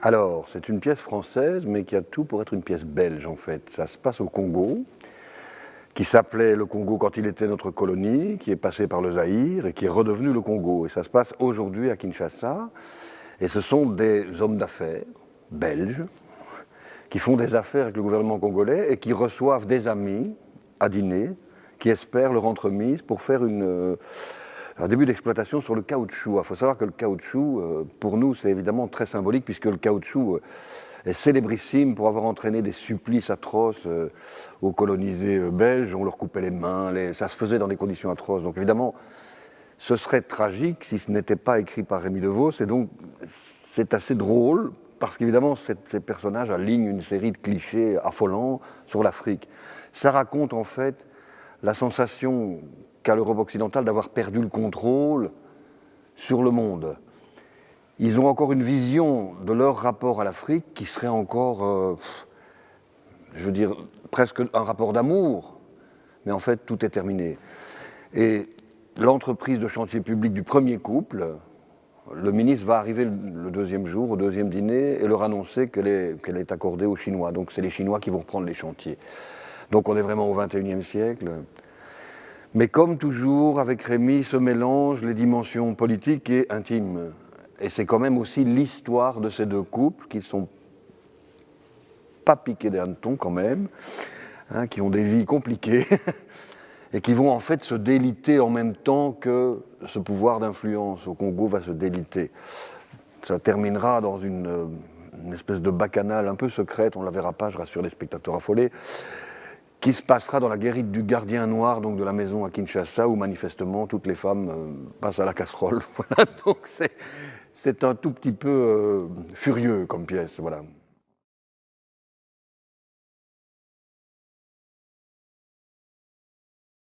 Alors, c'est une pièce française, mais qui a tout pour être une pièce belge, en fait. Ça se passe au Congo, qui s'appelait le Congo quand il était notre colonie, qui est passé par le Zaïre et qui est redevenu le Congo. Et ça se passe aujourd'hui à Kinshasa. Et ce sont des hommes d'affaires belges qui font des affaires avec le gouvernement congolais et qui reçoivent des amis à dîner, qui espèrent leur entremise pour faire un début d'exploitation sur le caoutchouc. Il faut savoir que le caoutchouc, pour nous, c'est évidemment très symbolique, puisque le caoutchouc est célébrissime pour avoir entraîné des supplices atroces aux colonisés belges. On leur coupait les mains, ça se faisait dans des conditions atroces. Donc évidemment, ce serait tragique si ce n'était pas écrit par Rémi Devos. Et donc, c'est assez drôle, parce qu'évidemment, ces personnages alignent une série de clichés affolants sur l'Afrique. Ça raconte en fait la sensation qu'a l'Europe occidentale d'avoir perdu le contrôle sur le monde. Ils ont encore une vision de leur rapport à l'Afrique qui serait encore, je veux dire, presque un rapport d'amour, mais en fait, tout est terminé. Et l'entreprise de chantier public du premier couple, le ministre va arriver le deuxième jour, au deuxième dîner, et leur annoncer qu'elle est accordée aux Chinois. Donc c'est les Chinois qui vont reprendre les chantiers. Donc on est vraiment au XXIe siècle. Mais comme toujours, avec Rémi, se mélangent les dimensions politiques et intimes. Et c'est quand même aussi l'histoire de ces deux couples qui sont pas piqués des hannetons quand même, hein, qui ont des vies compliquées, et qui vont en fait se déliter en même temps que ce pouvoir d'influence au Congo va se déliter. Ça terminera dans une espèce de bacchanale un peu secrète, on ne la verra pas, je rassure les spectateurs affolés, qui se passera dans la guérite du gardien noir, donc de la maison à Kinshasa, où manifestement toutes les femmes passent à la casserole. Voilà, donc c'est un tout petit peu furieux comme pièce, voilà.